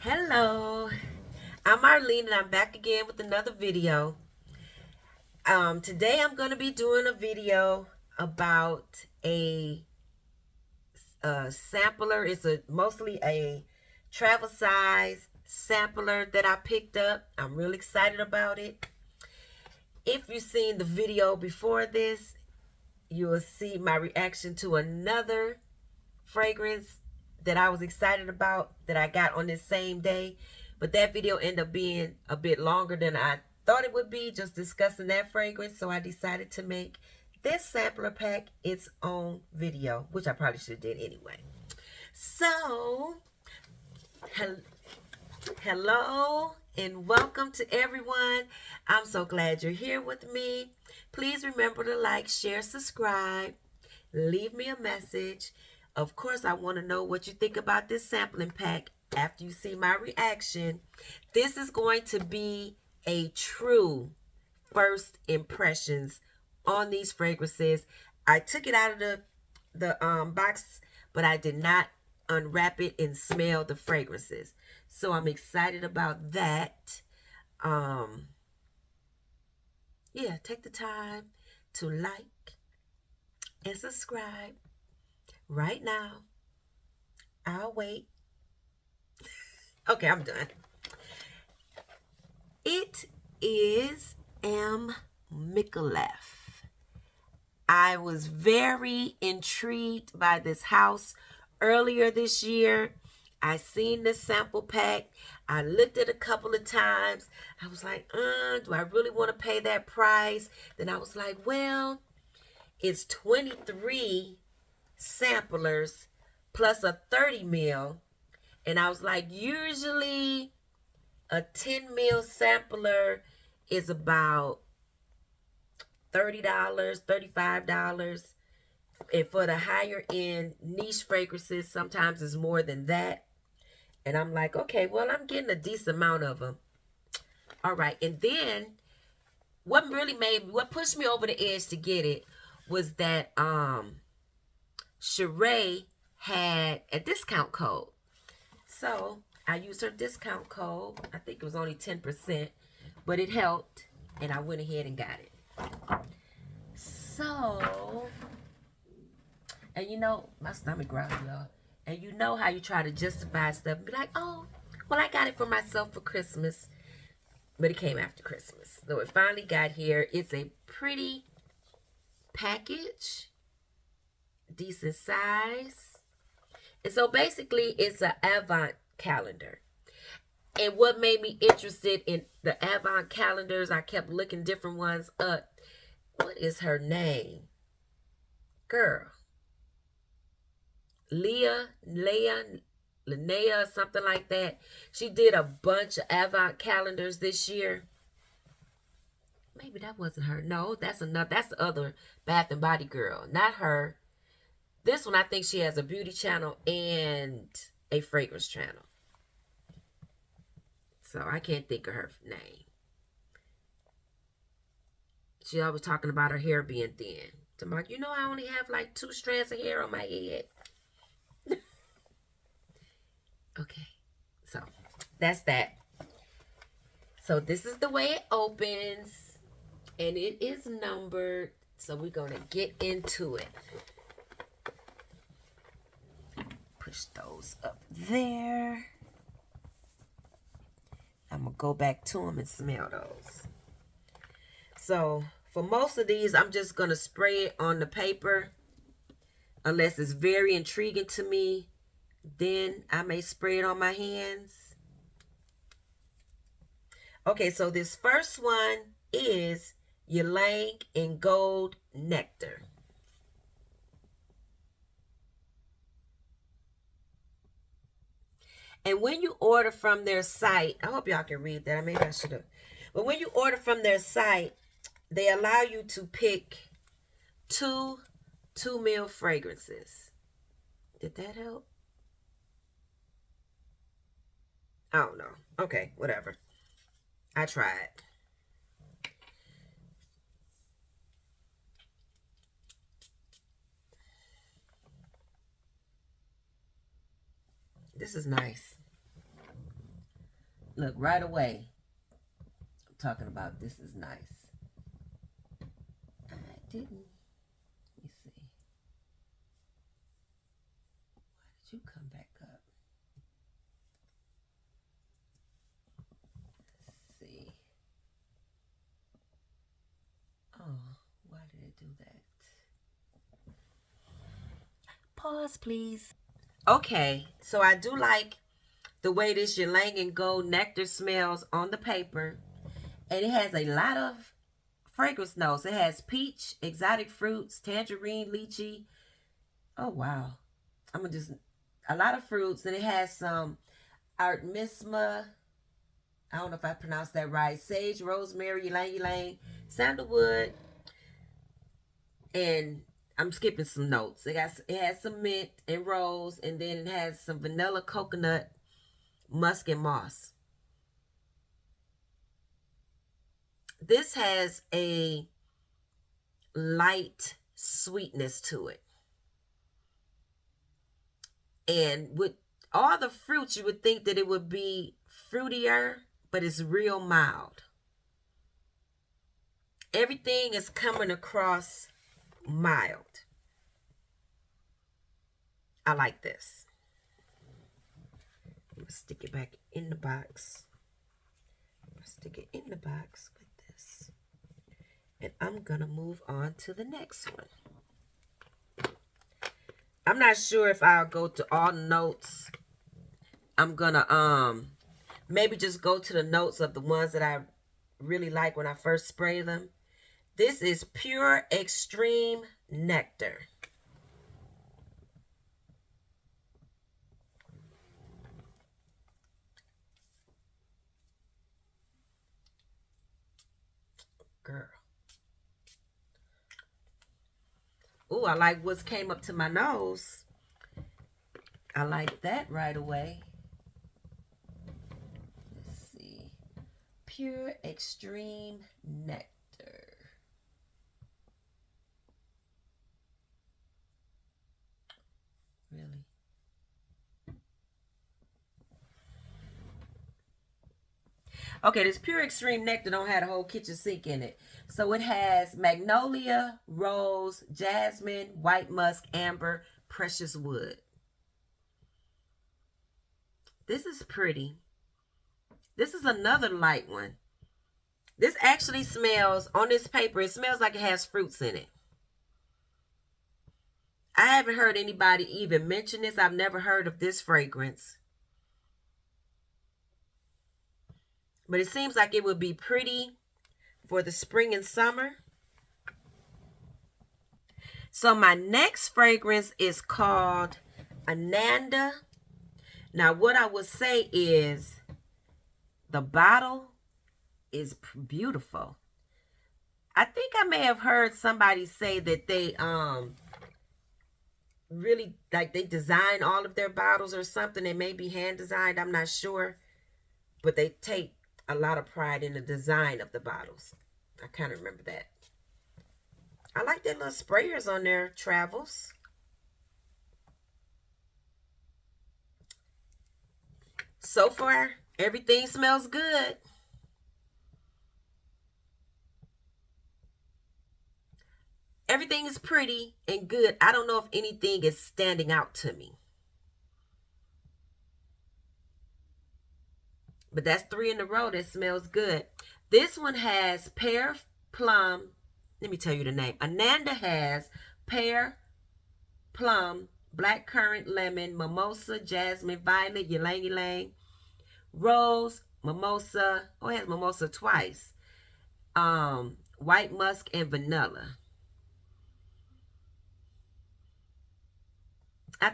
Hello, I'm Arlene and I'm back again with another video. Today I'm going to be doing a video about a sampler. It's mostly a travel size sampler that I picked up. I'm really excited about it. If you've seen the video before this, you will see my reaction to another fragrance that I was excited about that I got on this same day. But that video ended up being a bit longer than I thought it would be, just discussing that fragrance. So I decided to make this sampler pack its own video, which I probably should have did anyway. So, hello and welcome to everyone. I'm so glad you're here with me. Please remember to like, share, subscribe, leave me a message. Of course, I want to know what you think about this sampling pack after you see my reaction. This is going to be a true first impressions on these fragrances. I took it out of the box, but I did not unwrap it and smell the fragrances. So I'm excited about that. Yeah, take the time to like and subscribe right now. I'll wait. Okay, I'm done. It is Micallef. I was very intrigued by this house earlier this year. I seen this sample pack. I looked at it a couple of times. I was like, do I really want to pay that price? Then I was like, well, it's 23 samplers plus a 30 mil. And I was like, usually a 10 mil sampler is about $30, $35. And for the higher end niche fragrances, sometimes it's more than that. And I'm like, okay, well, I'm getting a decent amount of them. All right. And then what pushed me over the edge to get it was that Sheree had a discount code. So I used her discount code. I think it was only 10%, but it helped. And I went ahead and got it. So, and you know, my stomach growled, y'all. And you know how you try to justify stuff and be like, oh, well, I got it for myself for Christmas. But it came after Christmas. So it finally got here. It's a pretty package. Decent size. And so basically, it's an Avant calendar. And what made me interested in the Avant calendars, I kept looking different ones up. What is her name? Girl. Linnea, something like that. She did a bunch of Avant calendars this year. Maybe that wasn't her. No, that's another. That's the other Bath and Body girl. Not her. This one, I think she has a beauty channel and a fragrance channel. So I can't think of her name. She always talking about her hair being thin. I'm like, you know, I only have like 2 strands of hair on my head. Okay, so that's that. So this is the way it opens, and it is numbered. So we're gonna get into it. Push those up there. I'm gonna go back to them and smell those. So for most of these, I'm just gonna spray it on the paper, unless it's very intriguing to me. Then I may spray it on my hands. Okay, so this first one is Ylang In Gold Nectar. And when you order from their site, I hope y'all can read that. Maybe I should have. But when you order from their site, they allow you to pick 2 mil fragrances. Did that help? I don't know. Okay, whatever. I tried. This is nice. Look, right away. I'm talking about this is nice. I didn't. Let me see. Why did you come back up? Let's see. Oh, why did it do that? Pause, please. Okay, so I do like the way this Ylang In Gold Nectar smells on the paper. And it has a lot of fragrance notes. It has peach, exotic fruits, tangerine, lychee. Oh, wow. I'm going to just, a lot of fruits. And it has some artemisma. I don't know if I pronounced that right. Sage, rosemary, ylang ylang, sandalwood. And I'm skipping some notes. It has some mint and rose. And then it has some vanilla, coconut, musk, and moss. This has a light sweetness to it. And with all the fruits, you would think that it would be fruitier, but it's real mild. Everything is coming across mild. I like this. I'm going to stick it back in the box. Stick it in the box with this. And I'm going to move on to the next one. I'm not sure if I'll go to all notes. I'm going to maybe just go to the notes of the ones that I really like when I first spray them. This is Pure Extreme Nectar. Girl. Ooh, I like what's came up to my nose. I like that right away. Let's see. Pure Extreme Nectar. Really? Okay, this Pure Extreme Nectar don't have a whole kitchen sink in it. So it has magnolia, rose, jasmine, white musk, amber, precious wood. This is pretty. This is another light one. This actually smells, on this paper, it smells like it has fruits in it. I haven't heard anybody even mention this. I've never heard of this fragrance. But it seems like it would be pretty for the spring and summer. So my next fragrance is called Ananda. Now what I would say is the bottle is beautiful. I think I may have heard somebody say that they really like they design all of their bottles or something. They may be hand designed, I'm not sure. But they take a lot of pride in the design of the bottles. I kind of remember that. I like their little sprayers on their travels. So far, everything smells good. Everything is pretty and good. I don't know if anything is standing out to me. But that's 3 in a row that smells good. This one has pear, plum. Let me tell you the name. Ananda has pear, plum, blackcurrant, lemon, mimosa, jasmine, violet, ylang ylang, rose, mimosa. Oh, it has mimosa twice. White musk and vanilla. I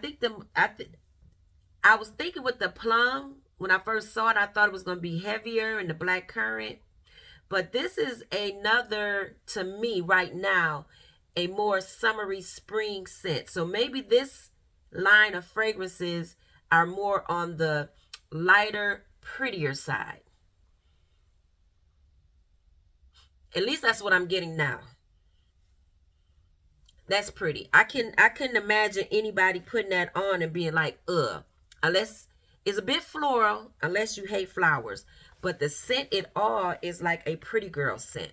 was thinking with the plum, when I first saw it, I thought it was going to be heavier in the blackcurrant. But this is another, to me right now, a more summery spring scent. So maybe this line of fragrances are more on the lighter, prettier side. At least that's what I'm getting now. That's pretty. I couldn't imagine anybody putting that on and being like, ugh. Unless It's a bit floral, unless you hate flowers. But the scent it all is like a pretty girl scent.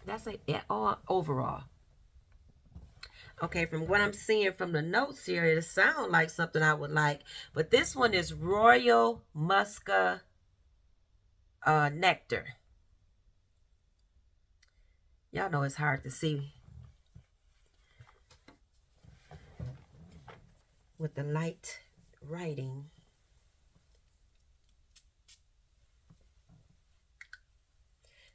That's it all overall. Okay, from what I'm seeing from the notes here, it sounds like something I would like. But this one is Royal Muska Nectar. Y'all know it's hard to see with the light writing.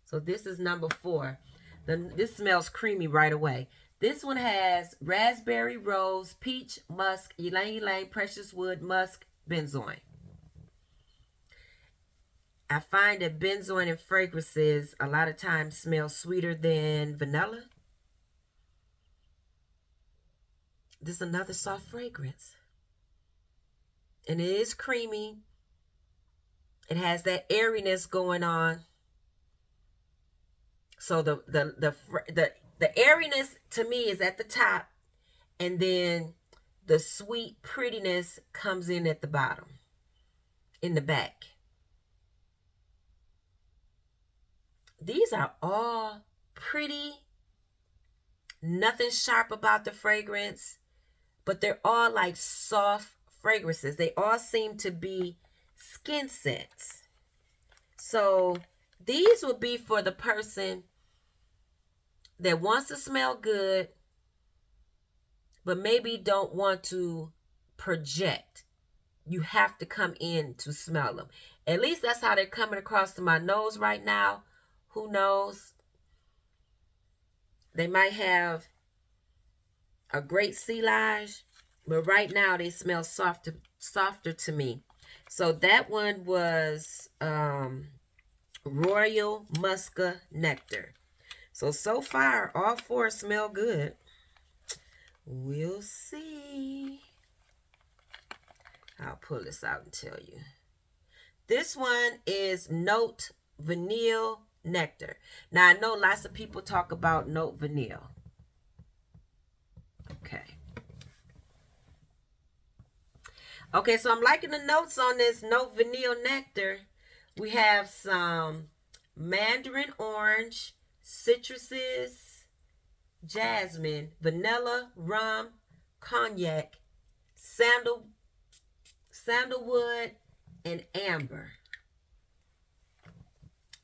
So this is number 4. This smells creamy right away. This one has raspberry, rose, peach, musk, ylang ylang, precious wood, musk, benzoin. I find that benzoin and fragrances a lot of times smell sweeter than vanilla. This is another soft fragrance. And it is creamy. It has that airiness going on. So the airiness to me is at the top, and then the sweet prettiness comes in at the bottom, in the back. These are all pretty. Nothing sharp about the fragrance, but they're all like soft fragrances. They all seem to be skin scents. So these would be for the person that wants to smell good, but maybe don't want to project. You have to come in to smell them. At least that's how they're coming across to my nose right now. Who knows? They might have a great silage, but right now they smell softer to me. So that one was Royal Muska Nectar. So far, all 4 smell good. We'll see. I'll pull this out and tell you. This one is Note Vanille Nectar. Now, I know lots of people talk about Note Vanille. Okay, so I'm liking the notes on this Note Vanille Nectar. We have some mandarin orange, citruses, jasmine, vanilla, rum, cognac, sandalwood, and amber.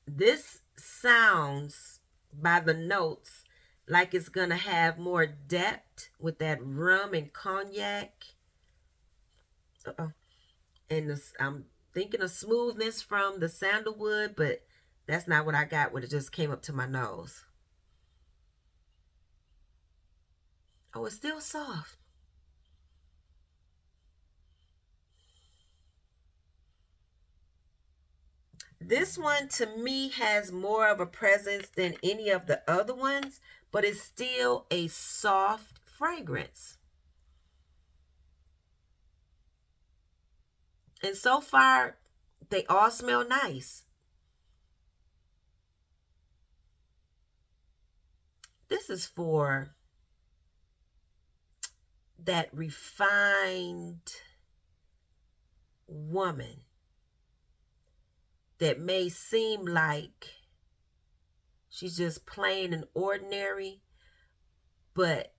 This sounds, by the notes, like it's going to have more depth with that rum and cognac. And I'm thinking of smoothness from the sandalwood, but that's not what I got when it just came up to my nose. Oh, it's still soft. This one to me has more of a presence than any of the other ones, but it's still a soft fragrance. And so far, they all smell nice. This is for that refined woman that may seem like she's just plain and ordinary, but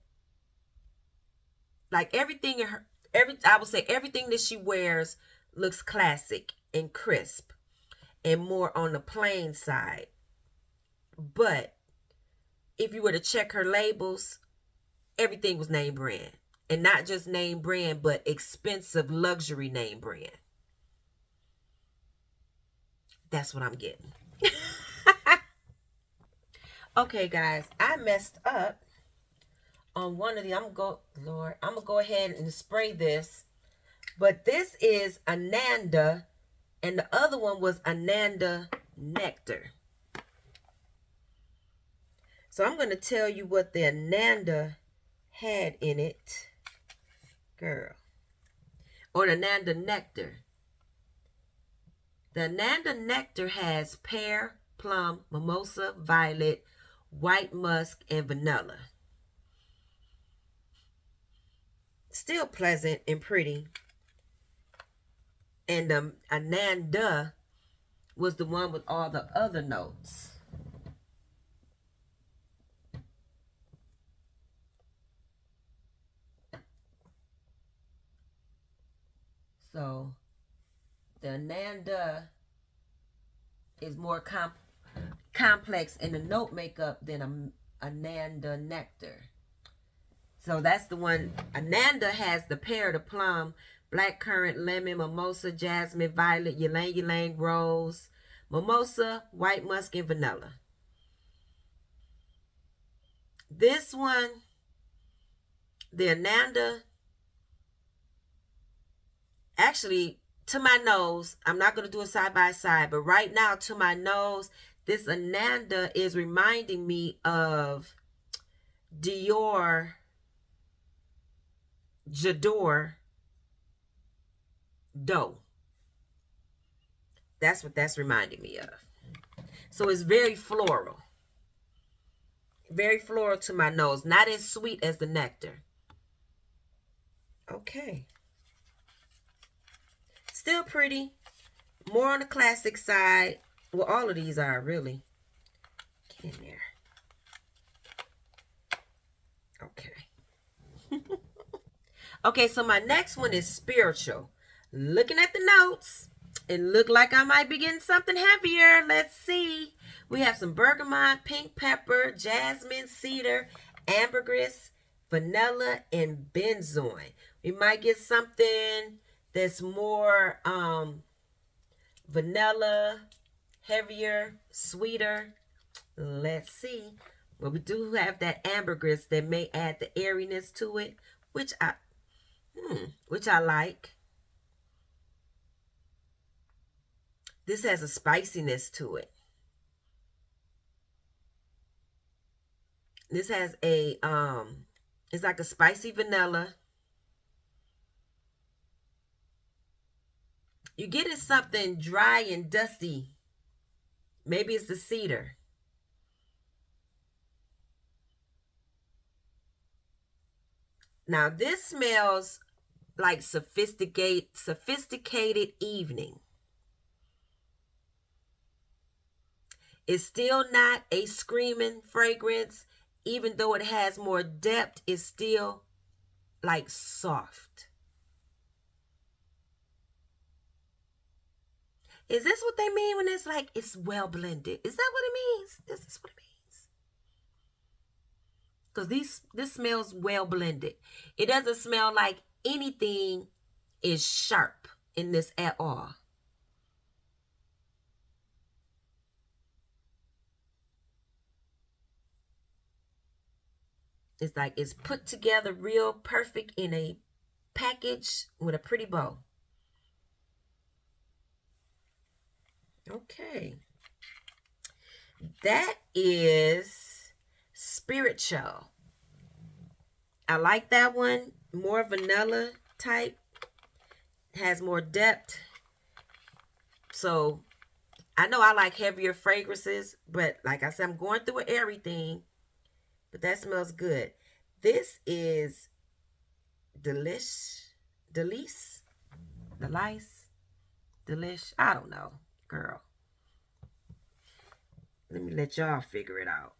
like everything in her, I would say everything that she wears looks classic and crisp and more on the plain side. But if you were to check her labels, everything was name brand. And not just name brand, but expensive luxury name brand. That's what I'm getting. Okay, guys, I messed up on one of the, I'm gonna go ahead and spray this. But this is Ananda, and the other one was Ananda Nectar. So I'm going to tell you what the Ananda had in it. Girl. Or the Ananda Nectar. The Ananda Nectar has pear, plum, mimosa, violet, white musk, and vanilla. Still pleasant and pretty. And Ananda was the one with all the other notes. So the Ananda is more complex in the note makeup than Ananda Nectar. So that's the one. Ananda has the pear, the plum, blackcurrant, lemon, mimosa, jasmine, violet, ylang ylang, rose, mimosa, white musk, and vanilla. This one, the Ananda, actually, to my nose, I'm not going to do it side by side, but right now, to my nose, this Ananda is reminding me of Dior J'adore Dough. That's what that's reminding me of. So it's very floral. Very floral to my nose. Not as sweet as the Nectar. Okay. Still pretty. More on the classic side. Well, all of these are really. Get in there. Okay. Okay, so my next one is spiritual. Looking at the notes, it looked like I might be getting something heavier. Let's see. We have some bergamot, pink pepper, jasmine, cedar, ambergris, vanilla, and benzoin. We might get something that's more vanilla, heavier, sweeter. Let's see. Well, we do have that ambergris that may add the airiness to it, which I like. This has a spiciness to it. This has a it's like a spicy vanilla. You're getting something dry and dusty. Maybe it's the cedar. Now this smells like sophisticated evening. It's still not a screaming fragrance. Even though it has more depth, it's still like soft. Is this what they mean when it's like it's well blended? Is that what it means? Is this what it means? Because this smells well blended. It doesn't smell like anything is sharp in this at all. It's like it's put together real perfect in a package with a pretty bow. Okay. That is spiritual. I like that one. More vanilla type. Has more depth. So I know I like heavier fragrances, but like I said, I'm going through everything. But that smells good. This is Delice. I don't know, girl. Let me let y'all figure it out.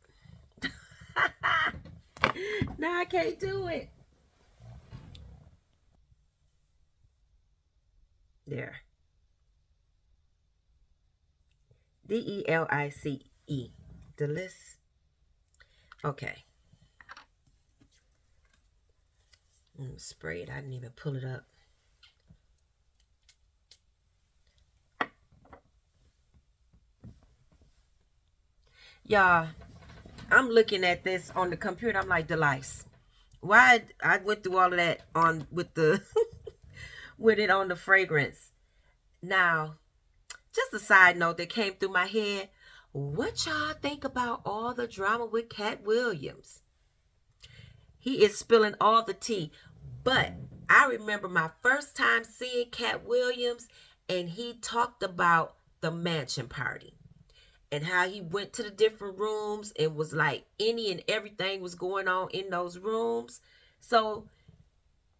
No, I can't do it. There. Delice. Delice. Okay. Spray it. I didn't even pull it up. Y'all, I'm looking at this on the computer. I'm like, Delice. Why I went through all of that on with the with it on the fragrance. Now, just a side note that came through my head. What y'all think about all the drama with Cat Williams? He is spilling all the tea. But I remember my first time seeing Cat Williams, and he talked about the mansion party and how he went to the different rooms and was like any and everything was going on in those rooms. So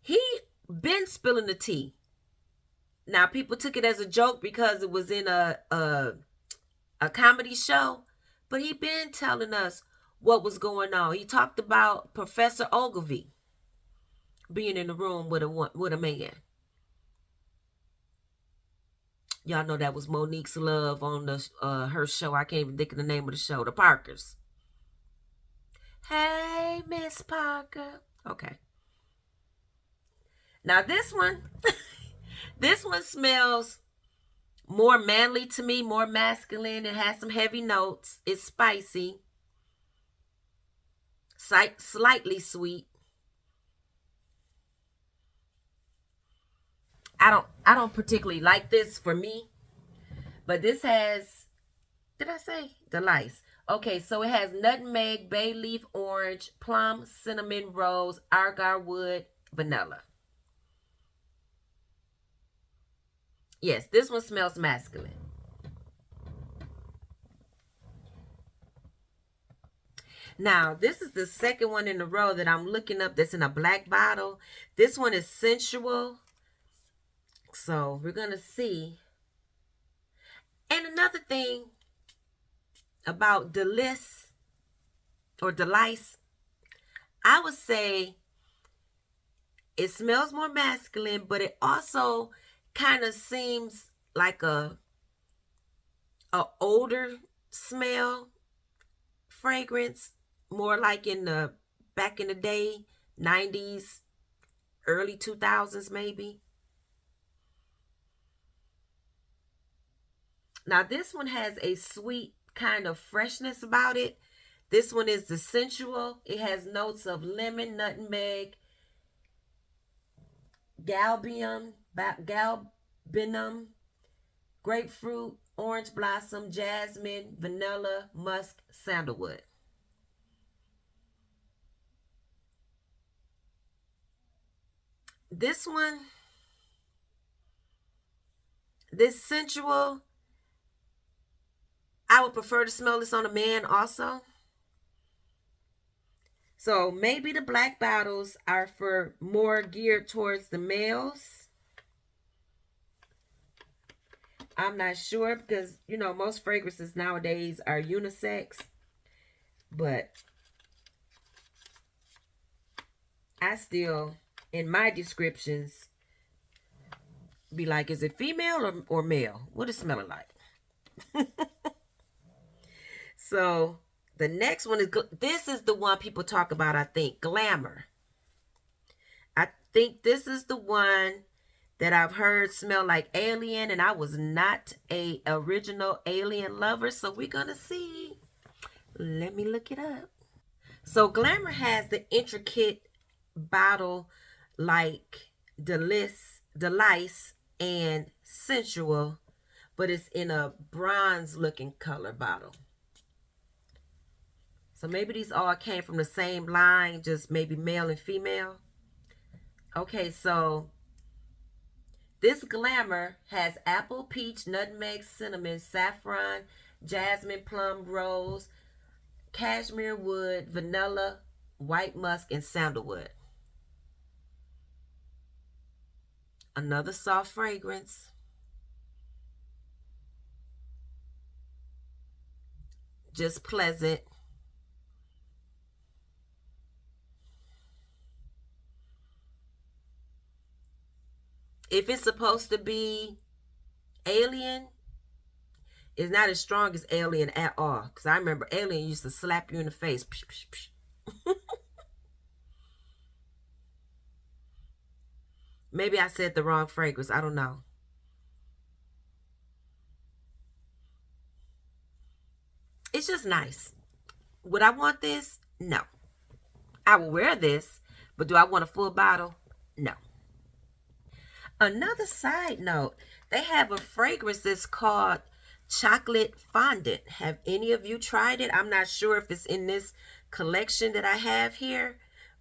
he been spilling the tea. Now people took it as a joke because it was in a comedy show, but he been telling us what was going on. He talked about Professor Ogilvy being in the room with a man. Y'all know that was Monique's love on the her show. I can't even think of the name of the show. The Parkers. Hey, Miss Parker. Okay. Now this one, this one smells more manly to me, more masculine. It has some heavy notes. It's spicy, slightly sweet. I don't particularly like this for me, but this has, did I say Delice? Okay, so it has nutmeg, bay leaf orange, plum, cinnamon, rose, agar wood, vanilla. Yes, this one smells masculine. Now, this is the second one in a row that I'm looking up that's in a black bottle. This one is Sensual. So we're going to see. And another thing about Delice or Delice, I would say it smells more masculine, but it also kind of seems like a older smell fragrance, more like in the back in the day, 90s, early 2000s maybe. Now this one has a sweet kind of freshness about it. This one is the Sensual. It has notes of lemon, nutmeg, galbanum, grapefruit, orange blossom, jasmine, vanilla, musk, sandalwood. This one, this Sensual, I would prefer to smell this on a man also. So maybe the black bottles are for more geared towards the males. I'm not sure because, you know, most fragrances nowadays are unisex. But I still, in my descriptions, be like, is it female or male? What is it smelling like? So the next one is, this is the one people talk about, I think, Glamour. I think this is the one that I've heard smell like alien, and I was not a original alien lover, so we're gonna see. Let me look it up. So Glamour has the intricate bottle like Delice and Sensual, but it's in a bronze looking color bottle. So maybe these all came from the same line, just maybe male and female. Okay, so this Glamour has apple, peach, nutmeg, cinnamon, saffron, jasmine, plum, rose, cashmere wood, vanilla, white musk, and sandalwood. Another soft fragrance. Just pleasant. If it's supposed to be alien, it's not as strong as alien at all. Because I remember alien used to slap you in the face. Maybe I said the wrong fragrance. I don't know. It's just nice. Would I want this? No. I will wear this, but do I want a full bottle? No. Another side note, they have a fragrance that's called chocolate fondant. Have any of you tried it? I'm not sure if it's in this collection that I have here,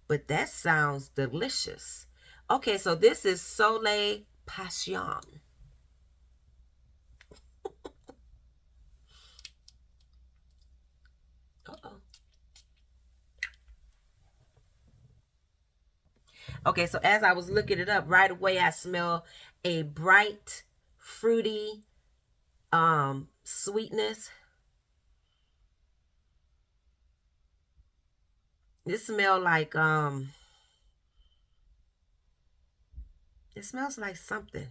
but that sounds delicious. Okay, so this is Soliel Passione. Uh-oh. Okay, so as I was looking it up, right away I smell a bright, fruity sweetness. This smells like it smells like something.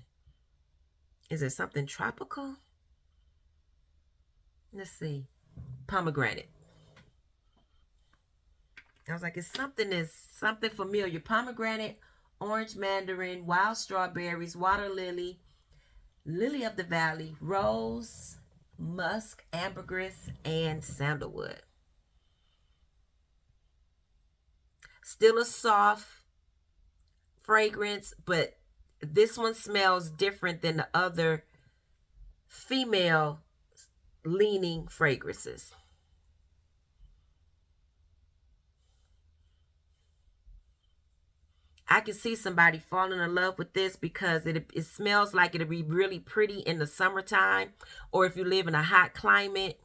Is it something tropical? Let's see. Pomegranate. I was like, it's something familiar. Pomegranate, orange mandarin, wild strawberries, water lily, lily of the valley, rose, musk, ambergris, and sandalwood. Still a soft fragrance, but this one smells different than the other female leaning fragrances. I can see somebody falling in love with this because it smells like it'll be really pretty in the summertime, or if you live in a hot climate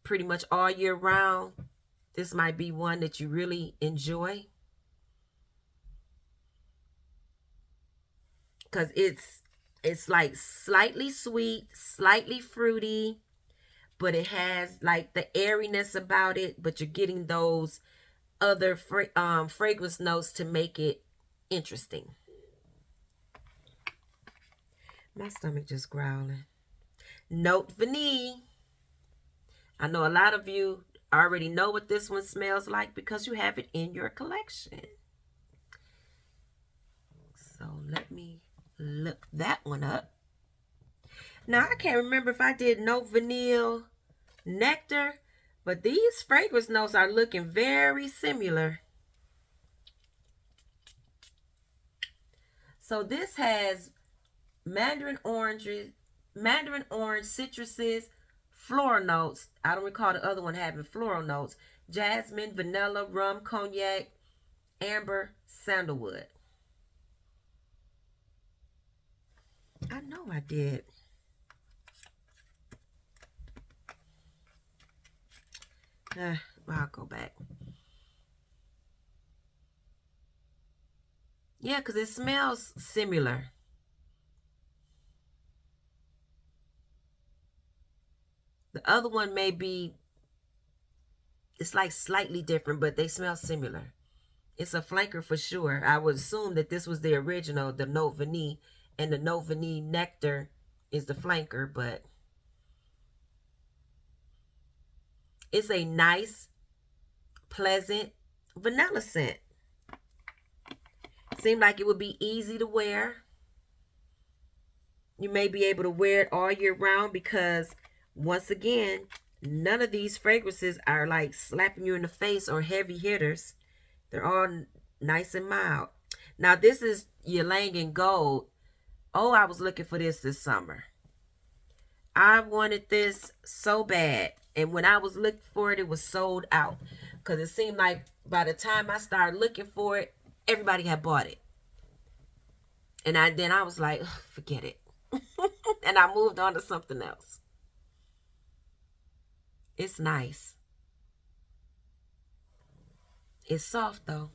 pretty much all year round. This might be one that you really enjoy because it's like slightly sweet, slightly fruity, but it has like the airiness about it, but you're getting those other fragrance notes to make it interesting. My stomach just growling. Note Vanille. I know a lot of you already know what this one smells like because you have it in your collection. So let me look that one up. Now, I can't remember if I did Note Vanille Nectar, but these fragrance notes are looking very similar. So this has mandarin orange, citruses, floral notes. I don't recall the other one having floral notes. Jasmine, vanilla, rum, cognac, amber, sandalwood. I know I did. I'll go back. Yeah, because it smells similar. The other one may be, it's like slightly different, but they smell similar. It's a flanker for sure. I would assume that this was the original, the Note Vanille, and the Note Vanille Nectar is the flanker, but it's a nice, pleasant vanilla scent. Seemed like it would be easy to wear. You may be able to wear it all year round because, once again, none of these fragrances are like slapping you in the face or heavy hitters. They're all nice and mild. Now, this is Ylang In Gold. Oh, I was looking for this summer. I wanted this so bad. And when I was looking for it, it was sold out. Because it seemed like by the time I started looking for it, everybody had bought it. And then I was like, forget it. And I moved on to something else. It's nice. It's soft though.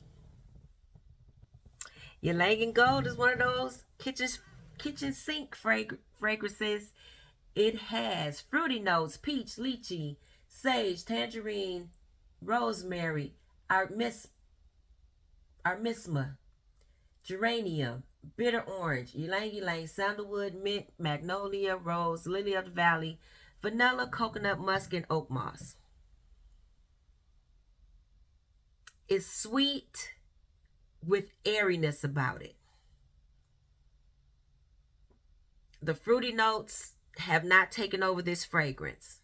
Ylang In Gold is one of those kitchen sink fragrances. It has fruity notes, peach, lychee, sage, tangerine, rosemary, armisma, geranium, bitter orange, ylang, sandalwood, mint, magnolia, rose, lily of the valley, vanilla, coconut, musk, and oak moss. It's sweet with airiness about it. The fruity notes have not taken over this fragrance.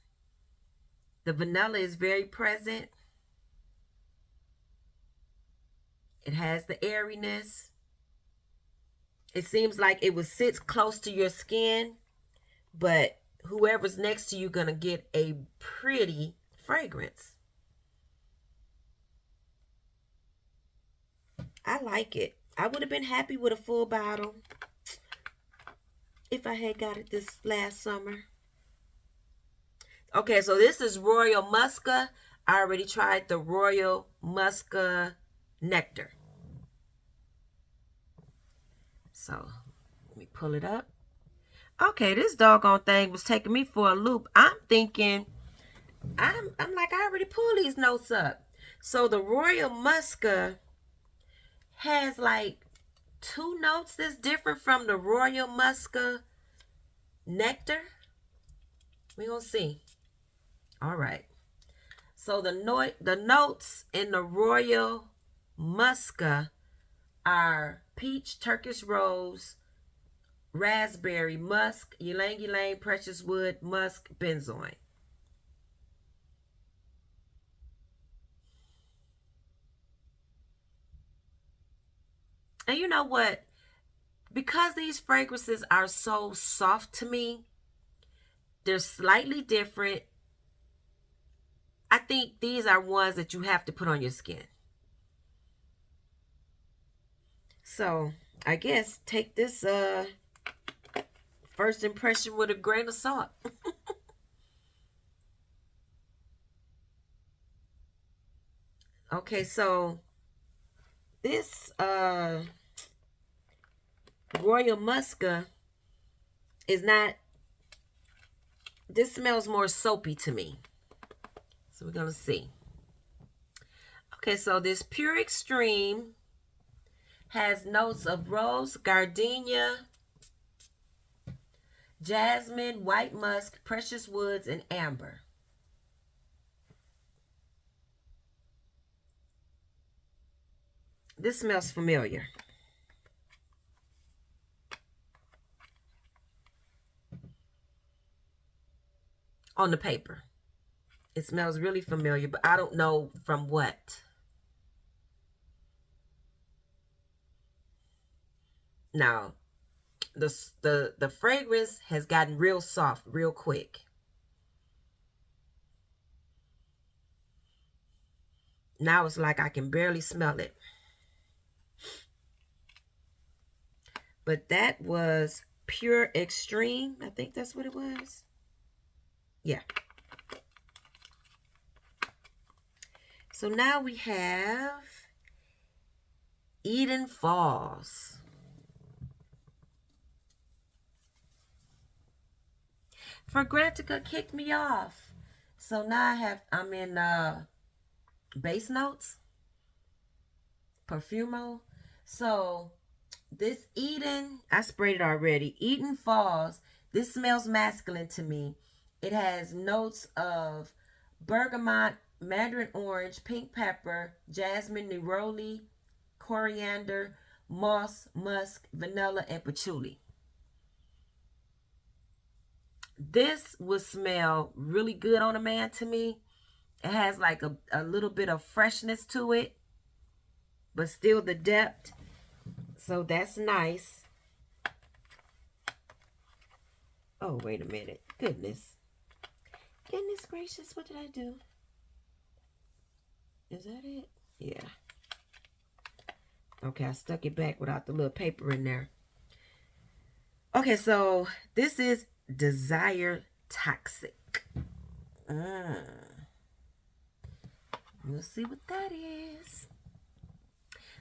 The vanilla is very present. It has the airiness. It seems like it would sit close to your skin, but whoever's next to you gonna get a pretty fragrance. I like it. I would have been happy with a full bottle if I had got it this last summer. Okay, so this is Royal Muska. I already tried the Royal Muska Nectar. So let me pull it up. Okay, this doggone thing was taking me for a loop. I'm thinking, I'm like, I already pulled these notes up. So the Royal Muska has like 2 notes that's different from the Royal Muska Nectar. We're gonna see. All right. So the notes in the Royal Muska are peach, Turkish rose, raspberry, musk, ylang ylang, precious wood, musk, benzoin. And you know what? Because these fragrances are so soft to me, they're slightly different. I think these are ones that you have to put on your skin. So I guess take this first impression with a grain of salt. Okay, so this Royal Muska is not, this smells more soapy to me. So we're gonna see. Okay, so this Pure Extreme has notes of rose, gardenia, jasmine, white musk, precious woods, and amber. This smells familiar. On the paper. It smells really familiar, but I don't know from what. Now, the fragrance has gotten real soft real quick. Now it's like I can barely smell it. But that was Pure Extreme. I think that's what it was. Yeah. So now we have Eden Falls. Fragrantica kicked me off. So now I'm in base notes, perfumo. So this Eden, I sprayed it already. Eden Falls, this smells masculine to me. It has notes of bergamot, mandarin orange, pink pepper, jasmine, neroli, coriander, moss, musk, vanilla, and patchouli. This would smell really good on a man to me. It has like a little bit of freshness to it, but still the depth. So that's nice. Oh, wait a minute. Goodness gracious, what did I do? Is that it? Yeah. Okay, I stuck it back without the little paper in there. Okay, so this is Desire Toxic. We'll see what that is.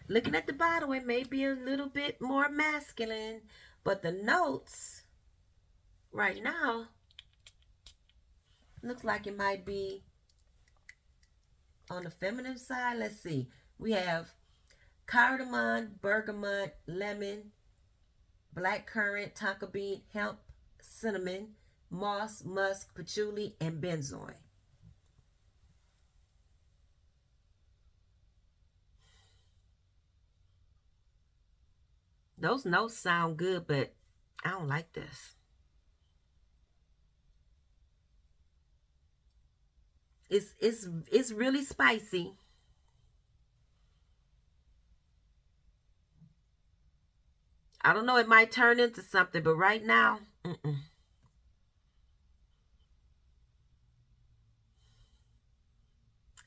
Looking at the bottle, it may be a little bit more masculine, but the notes right now looks like it might be on the feminine side. Let's see. We have cardamom, bergamot, lemon, blackcurrant, tonka bean, hemp, cinnamon, moss, musk, patchouli, and benzoin. Those notes sound good, but I don't like this. It's really spicy. I don't know, it might turn into something, but right now,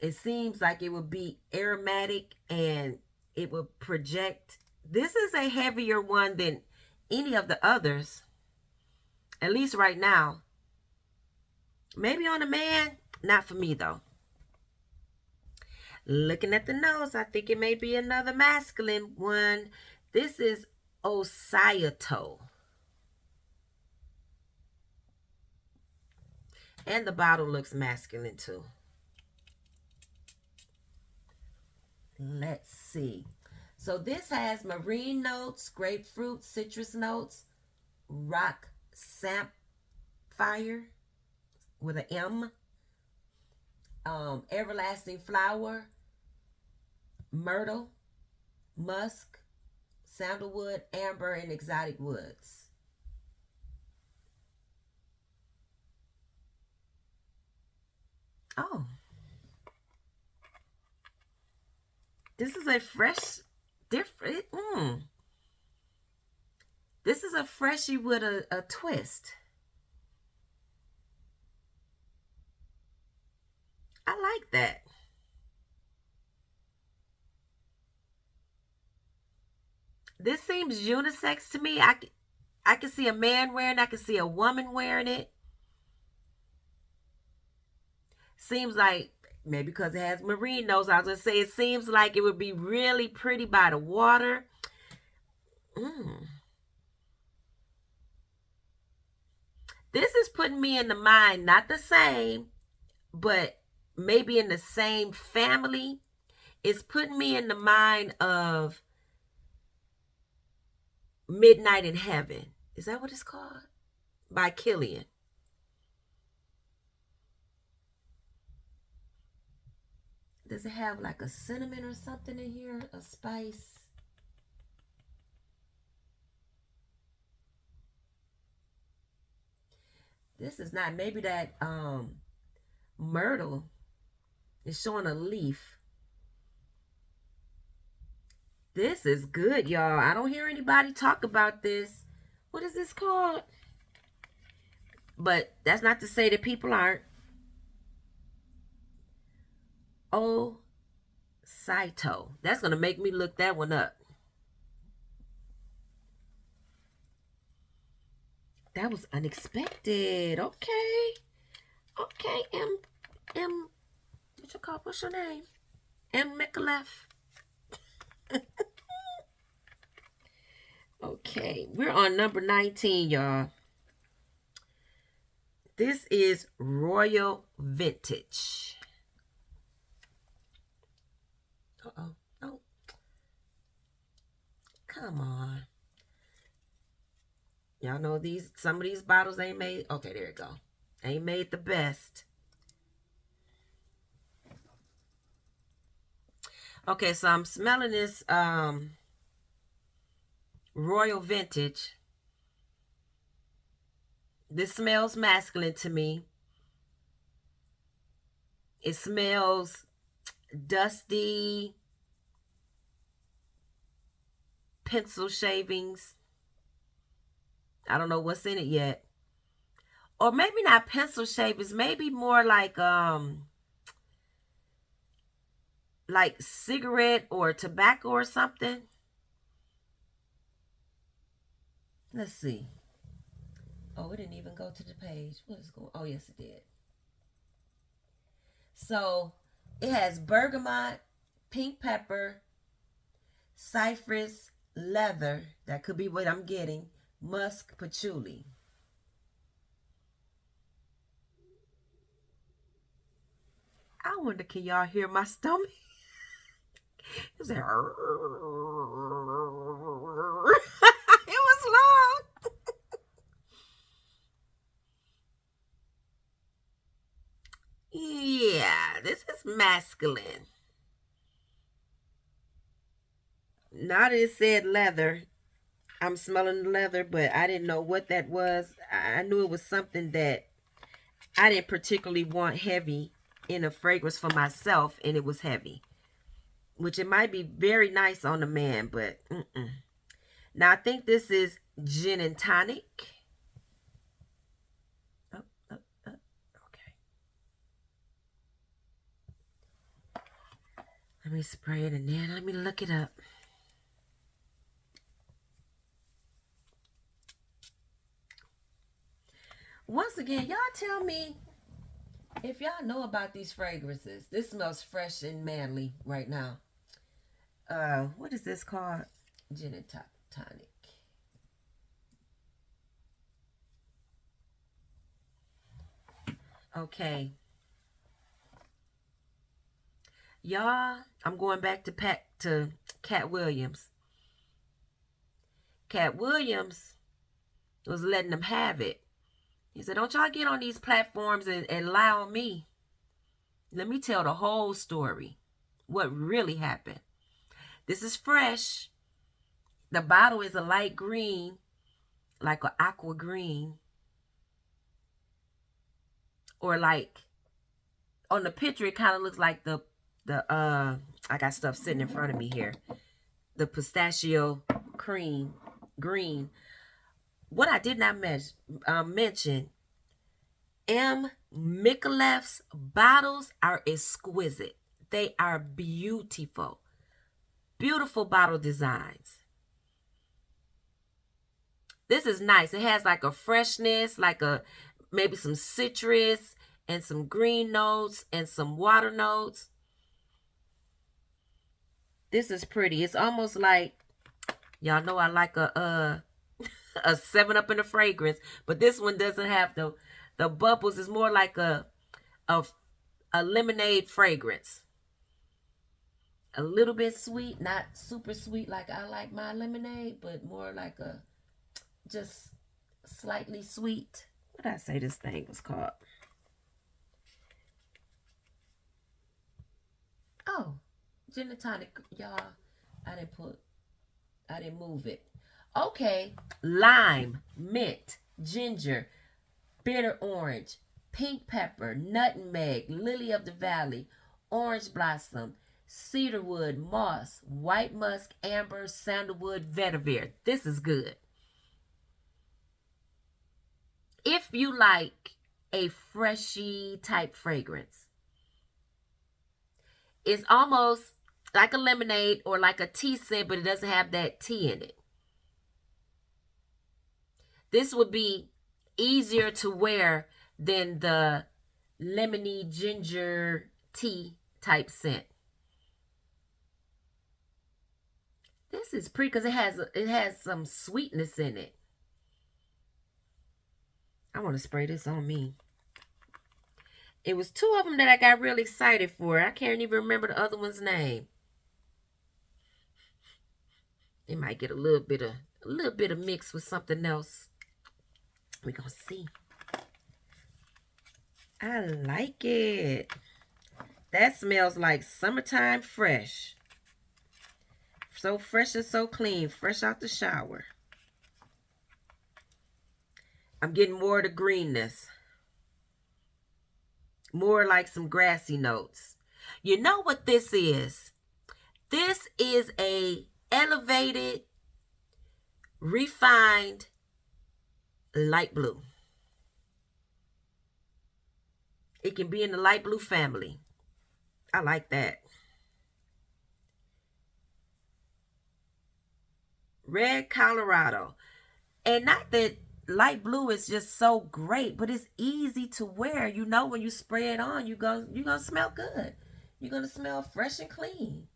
it seems like it would be aromatic and it would project. This is a heavier one than any of the others, at least right now. Maybe on a man, not for me though. Looking at the nose, I think it may be another masculine one. This is Osaito. And the bottle looks masculine too. Let's see. So this has marine notes, grapefruit, citrus notes, rock sapphire with an M, everlasting flower, myrtle, musk, sandalwood, amber, and exotic woods. Oh. This is a fresh, different. This is a freshie with a twist. I like that. This seems unisex to me. I can see a man wearing it. I can see a woman wearing it. Seems like, maybe because it has marine notes, I was going to say, it seems like it would be really pretty by the water. This is putting me in the mind, not the same, but maybe in the same family. It's putting me in the mind of Midnight in Heaven. Is that what it's called? By Killian. Does it have like a cinnamon or something in here? A spice? This is not. Maybe that myrtle is showing a leaf. This is good, y'all. I don't hear anybody talk about this. What is this called? But that's not to say that people aren't. Osaito. That's going to make me look that one up. That was unexpected. Okay. Okay, what you call, what's your name? Micallef. Okay, we're on number 19, y'all. This is Royal Vintage. Uh-oh. Oh. Come on. Y'all know some of these bottles ain't made. Okay, there you go. Ain't made the best. Okay, so I'm smelling this Royal Vintage. This smells masculine to me. It smells dusty, pencil shavings. I don't know what's in it yet. Or maybe not pencil shavings, maybe more like cigarette or tobacco or something. Let's see. Oh, it didn't even go to the page. What is going on? Oh, yes, it did. So it has bergamot, pink pepper, cypress, leather. That could be what I'm getting. Musk, patchouli. I wonder, can y'all hear my stomach? It was like, it was long. Yeah, this is masculine. Now that it said leather, I'm smelling leather, but I didn't know what that was. I knew it was something that I didn't particularly want heavy in a fragrance for myself, and it was heavy. Which it might be very nice on the man, but Now, I think this is gin and tonic. Okay. Let me spray it in there. Let me look it up. Once again, y'all tell me if y'all know about these fragrances. This smells fresh and manly right now. What is this called? Gin and tonic. Okay. Y'all, I'm going back to Cat Williams. Cat Williams was letting them have it. He said, don't y'all get on these platforms and lie on me. Let me tell the whole story. What really happened. This is fresh. The bottle is a light green, like an aqua green. Or like, on the picture, it kind of looks like I got stuff sitting in front of me here. The pistachio cream green. What I did not mention, Micallef's bottles are exquisite. They are beautiful. Beautiful bottle designs. This is nice. It has like a freshness, like maybe some citrus and some green notes and some water notes. This is pretty. It's almost like, y'all know I like a 7-Up in a fragrance, but this one doesn't have the bubbles. It's more like a lemonade fragrance. A little bit sweet, not super sweet like I like my lemonade, but more like a just slightly sweet. What did I say this thing was called? Oh, gin and tonic, y'all. I didn't move it. Okay, lime, mint, ginger, bitter orange, pink pepper, nutmeg, lily of the valley, orange blossom, cedarwood, moss, white musk, amber, sandalwood, vetiver. This is good. If you like a freshy type fragrance, it's almost like a lemonade or like a tea scent, but it doesn't have that tea in it. This would be easier to wear than the lemony ginger tea type scent. This is pretty because it has some sweetness in it. I want to spray this on me. It was 2 of them that I got really excited for. I can't even remember the other one's name. It might get a little bit of mix with something else. We're gonna see. I like it. That smells like summertime fresh. So fresh and so clean, fresh out the shower. I'm getting more of the greenness. More like some grassy notes. You know what this is? This is a elevated, refined light blue. It can be in the light blue family. I like that. Red Colorado. And not that light blue is just so great, but it's easy to wear. You know, when you spray it on, you're gonna smell good. You're gonna smell fresh and clean.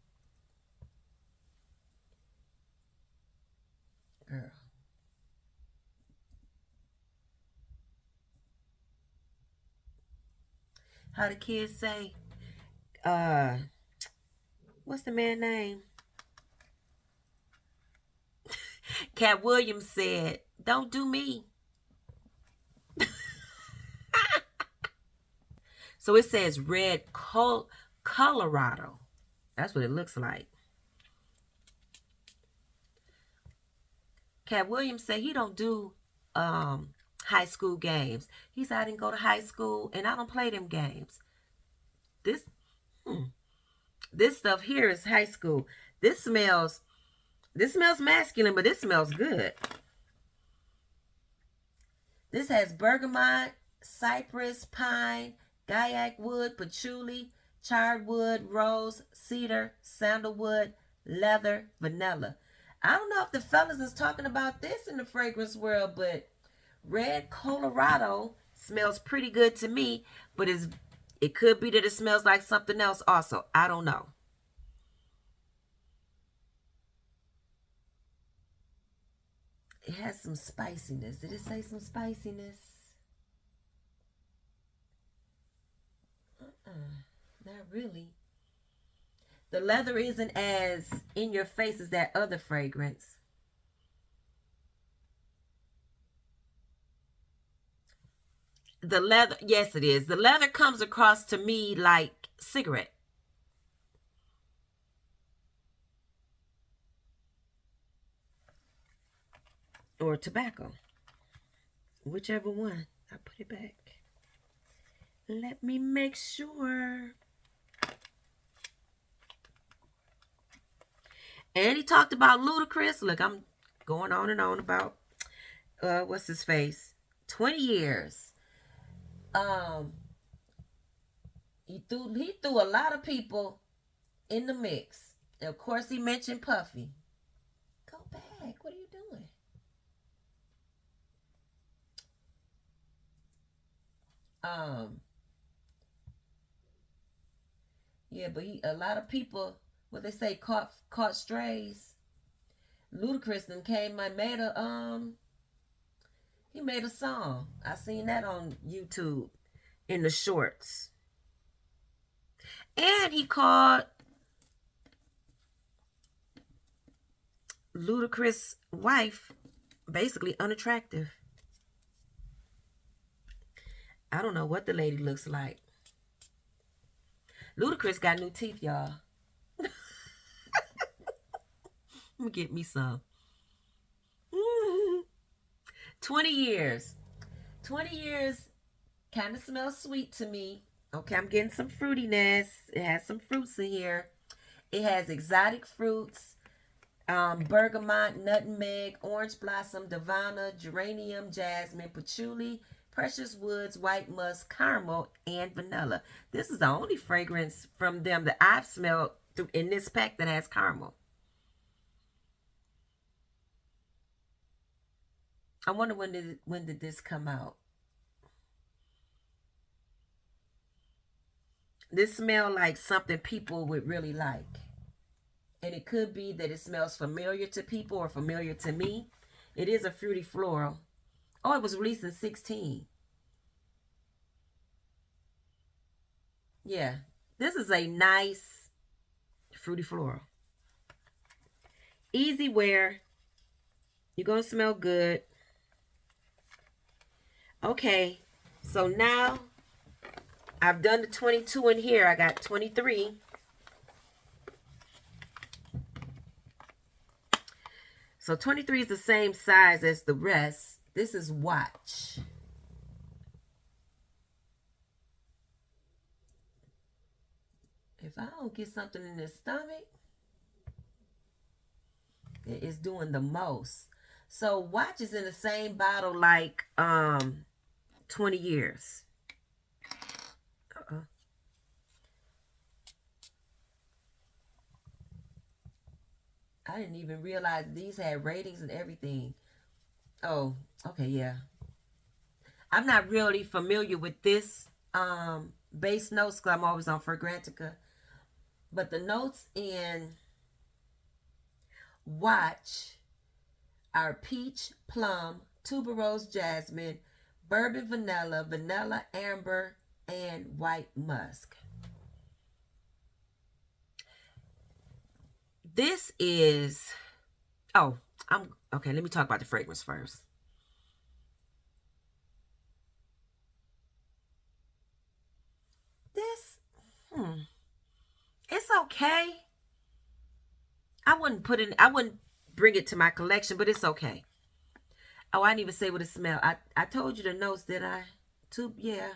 Girl. How the kids say, what's the man's name? Cat Williams said, don't do me. So it says red Colorado. That's what it looks like. Cat Williams said he don't do high school games. He said I didn't go to high school and I don't play them games. This stuff here is high school. This smells masculine, but this smells good. This has bergamot, cypress, pine, gaiac wood, patchouli, charred wood, rose, cedar, sandalwood, leather, vanilla. I don't know if the fellas is talking about this in the fragrance world, but red Colorado smells pretty good to me, but it could be that it smells like something else also. I don't know. It has some spiciness. Did it say some spiciness? Not really. The leather isn't as in your face as that other fragrance. The leather, yes, it is. The leather comes across to me like cigarette or tobacco, whichever one. I put it back. Let me make sure. And he talked about Ludacris. Look, I'm going on and on about what's his face? 20 years. Um, he threw a lot of people in the mix. And of course, he mentioned Puffy. Go back. What are you doing? Um, yeah, but a lot of people, what they say, caught strays. Ludacris then came and made he made a song. I seen that on YouTube in the shorts. And he called Ludacris' wife basically unattractive. I don't know what the lady looks like. Ludacris got new teeth, y'all. Let me get me some. 20 years. 20 years kind of smells sweet to me. Okay, I'm getting some fruitiness. It has some fruits in here. It has exotic fruits, bergamot, nutmeg, orange blossom, divana, geranium, jasmine, patchouli, precious woods, white musk, caramel, and vanilla. This is the only fragrance from them that I've smelled in this pack that has caramel. I wonder when did this come out? This smells like something people would really like. And it could be that it smells familiar to people or familiar to me. It is a fruity floral. Oh, it was released in 16. Yeah. This is a nice fruity floral. Easy wear. You're going to smell good. Okay. So now I've done the 22 in here. I got 23. So 23 is the same size as the rest. This is Watch. If I don't get something in the stomach, it is doing the most. So Watch is in the same bottle like 20 years. I didn't even realize these had ratings and everything. Oh, okay, yeah. I'm not really familiar with this base notes because I'm always on Fragrantica. But the notes in Watch are peach, plum, tuberose jasmine, bourbon vanilla, vanilla amber, and white musk. This is, oh, okay, let me talk about the fragrance first. This, it's okay. I wouldn't bring it to my collection, but it's okay. Oh, I didn't even say what it smelled. I told you the notes, did I? Yeah.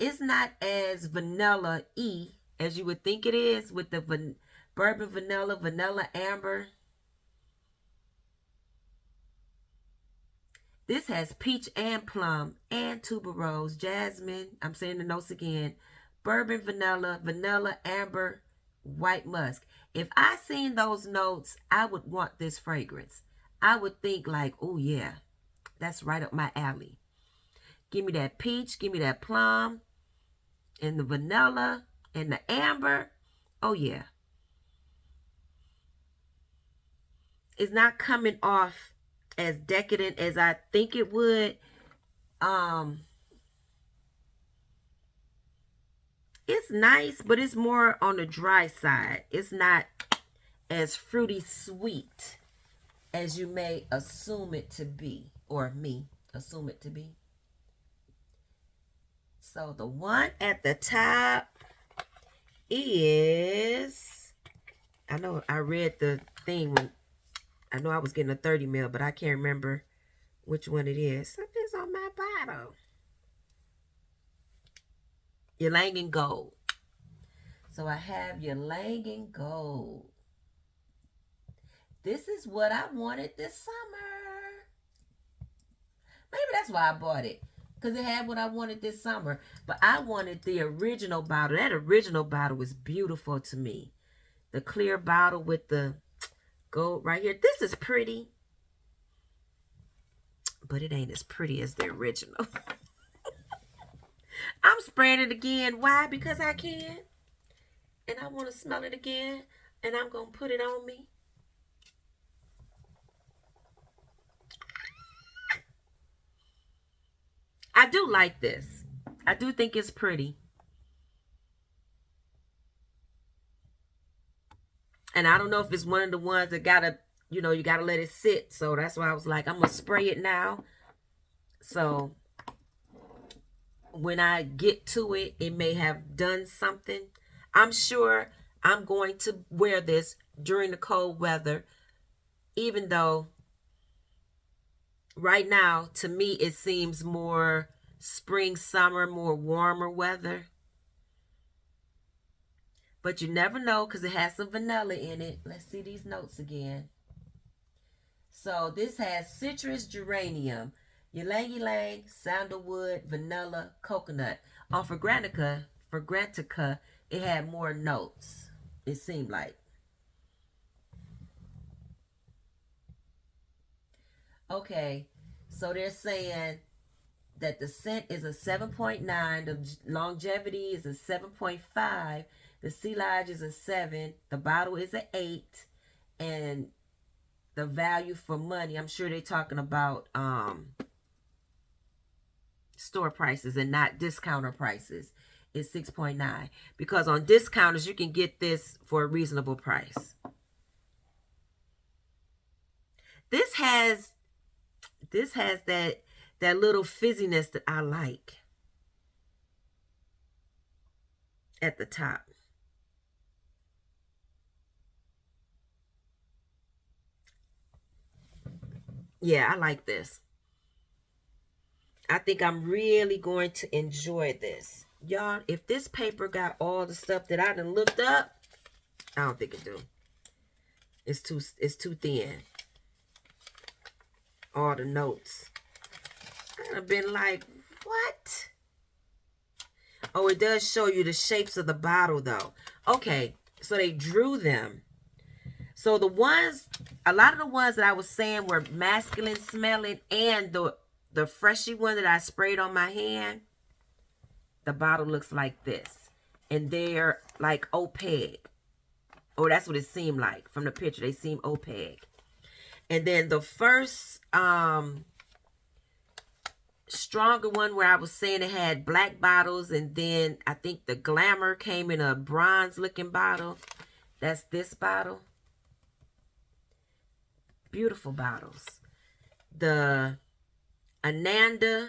It's not as vanilla-y as you would think it is with the bourbon vanilla, vanilla amber. This has peach and plum and tuberose, jasmine. I'm saying the notes again. Bourbon vanilla, vanilla amber, white musk. If I seen those notes, I would want this fragrance. I would think like, oh yeah, that's right up my alley. Give me that peach, give me that plum, and the vanilla, and the amber. Oh yeah. It's not coming off as decadent as I think it would. It's nice, but it's more on the dry side. It's not as fruity sweet as you may assume it to be, or me assume it to be. So the one at the top is, I know I read the thing when I know I was getting a 30 ml, but I can't remember which one it is. Something's on my bottle. Ylang In Gold. So I have Ylang In Gold. This is what I wanted this summer. Maybe that's why I bought it. Because it had what I wanted this summer. But I wanted the original bottle. That original bottle was beautiful to me. The clear bottle with the gold right here. This is pretty. But it ain't as pretty as the original. I'm spraying it again. Why? Because I can. And I want to smell it again. And I'm going to put it on me. I do like this. I do think it's pretty. And I don't know if it's one of the ones that gotta, you know, you gotta let it sit. So that's why I was like, I'm gonna spray it now. So when I get to it, it may have done something. I'm sure I'm going to wear this during the cold weather, even though right now, to me, it seems more spring, summer, more warmer weather. But you never know because it has some vanilla in it. Let's see these notes again. So this has citrus, geranium, ylang ylang, sandalwood, vanilla, coconut. On Fragrantica, it had more notes, it seemed like. Okay, so they're saying that the scent is a 7.9, the longevity is a 7.5, the silage is a 7, the bottle is an 8, and the value for money, I'm sure they're talking about store prices and not discounter prices, is 6.9. Because on discounters, you can get this for a reasonable price. This has that little fizziness that I like at the top. Yeah, I like this. I think I'm really going to enjoy this. Y'all, if this paper got all the stuff that I done looked up, I don't think it do. It's too thin. All the notes. I've been like, what? Oh, it does show you the shapes of the bottle, though. Okay, so they drew them. So the ones, a lot of the ones that I was saying were masculine smelling, and the freshy one that I sprayed on my hand, the bottle looks like this. And they're like opaque. Or that's what it seemed like from the picture. They seem opaque. And then the first stronger one where I was saying it had black bottles, and then I think the Glamor came in a bronze looking bottle. That's this bottle. Beautiful bottles. The Ananda,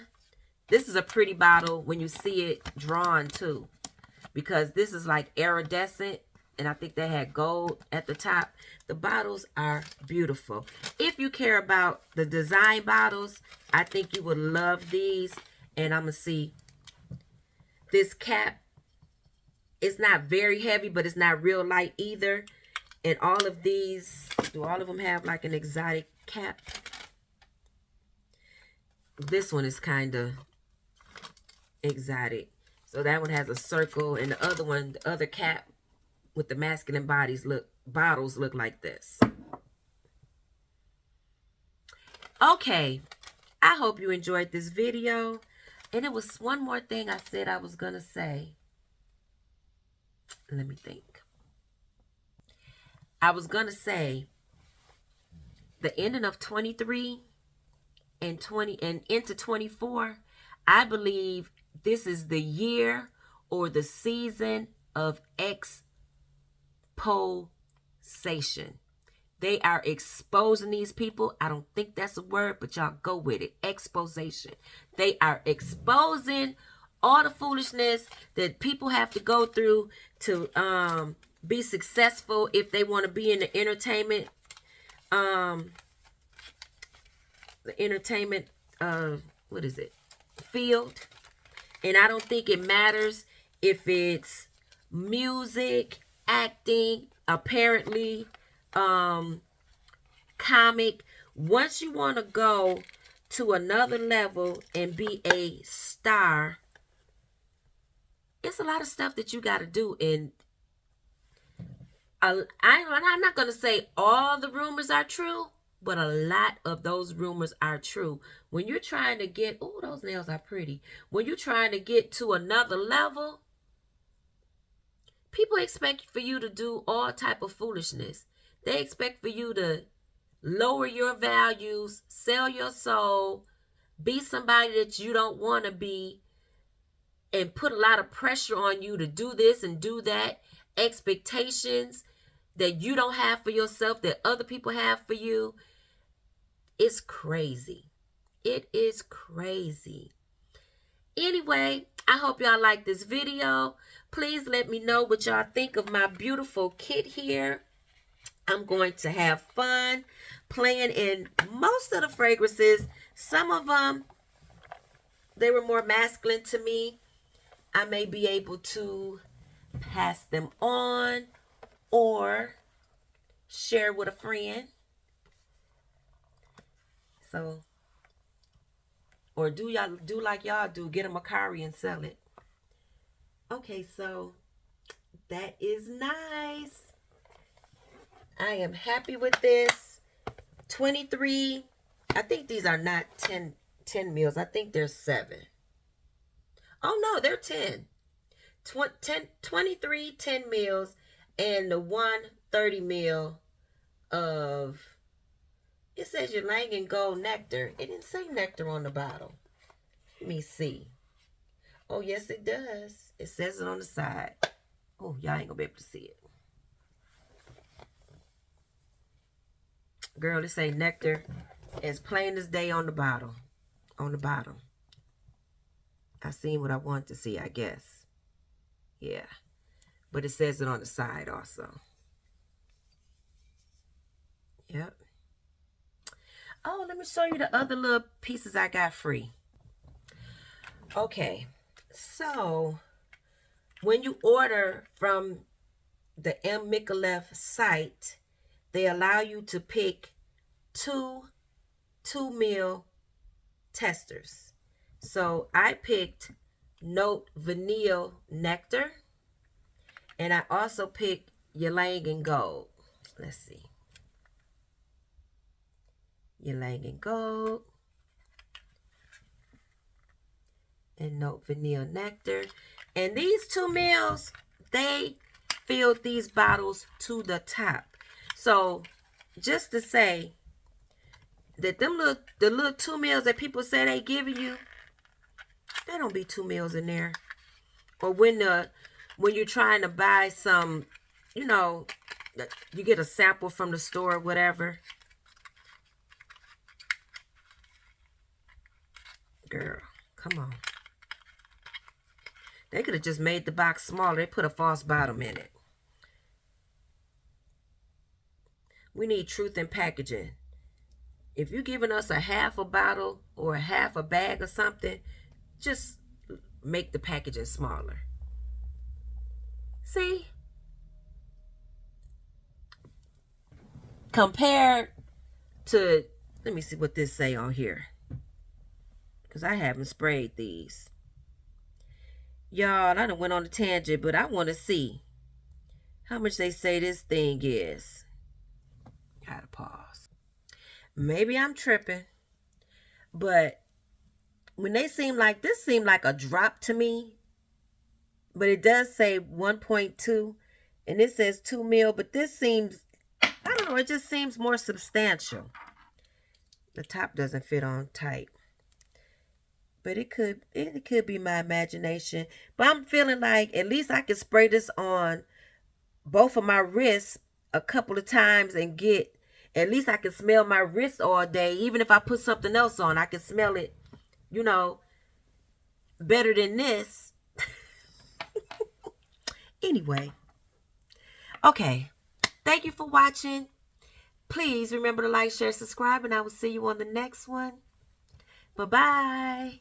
this is a pretty bottle when you see it drawn too, because this is like iridescent, and I think they had gold at the top. The bottles are beautiful. If you care about the design bottles, I think you would love these. And I'm going to see this cap. It's not very heavy, but it's not real light either. And all of these, do all of them have like an exotic cap? This one is kind of exotic. So that one has a circle, and the other one, the other cap with the masculine bottles look like this. Okay, I hope you enjoyed this video. And it was one more thing I said I was gonna say. Let me think. I was gonna say the ending of 23 and into 24, I believe this is the year or the season of exposation. They are exposing these people. I don't think that's a word, but y'all go with it. Exposation. They are exposing all the foolishness that people have to go through to be successful if they want to be in the entertainment field. And I don't think it matters if it's music, acting, apparently comic. Once you want to go to another level and be a star, it's a lot of stuff that you got to do. And I'm not going to say all the rumors are true, but a lot of those rumors are true. When you're trying to get, oh, those nails are pretty. When you're trying to get to another level, people expect for you to do all type of foolishness. They expect for you to lower your values, sell your soul, be somebody that you don't want to be, and put a lot of pressure on you to do this and do that. Expectations that you don't have for yourself, that other people have for you. It's crazy. It is crazy. Anyway, I hope y'all like this video. Please let me know what y'all think of my beautiful kit here. I'm going to have fun playing in most of the fragrances. Some of them, they were more masculine to me. I may be able to pass them on or share with a friend. So, or do y'all do like y'all do, get a Macari and sell it. Okay, so that is nice. I am happy with this. 23. I think these are not 10 mils. I think they're 7. Oh no, they're 10. 23 10 mils and the 130 mil of, it says Ylang In Gold Nectar. It didn't say Nectar on the bottle. Let me see. Oh, yes, it does. It says it on the side. Oh, y'all ain't gonna be able to see it. Girl, this ain't Nectar. As plain as day on the bottle. On the bottom. I seen what I wanted to see, I guess. Yeah. But it says it on the side also. Yep. Oh, let me show you the other little pieces I got free. Okay. So, when you order from the Micallef site, they allow you to pick two 2 mil testers. So I picked Note Vanille Nectar, and I also picked Ylang In Gold. Let's see. Ylang In Gold and Note Vanille Nectar. And these 2 mils, they filled these bottles to the top. So just to say that the little 2 mils that people say they giving you, there don't be 2 mils in there. Or when you're trying to buy some, you know, you get a sample from the store or whatever. Girl, come on. They could have just made the box smaller. They put a false bottom in it. We need truth in packaging. If you're giving us a half a bottle or a half a bag or something, just make the packaging smaller. See? Compared to, let me see what this say on here. Because I haven't sprayed these. Y'all, I done went on a tangent, but I want to see how much they say this thing is. Gotta pause. Maybe I'm tripping, but when they seem like, this seemed like a drop to me, but it does say 1.2 and it says 2 mil, but this seems, I don't know, it just seems more substantial. The top doesn't fit on tight. But it could be my imagination. But I'm feeling like at least I can spray this on both of my wrists a couple of times and get, at least I can smell my wrist all day. Even if I put something else on, I can smell it, you know, better than this. Anyway, okay. Thank you for watching. Please remember to like, share, subscribe, and I will see you on the next one. Bye-bye.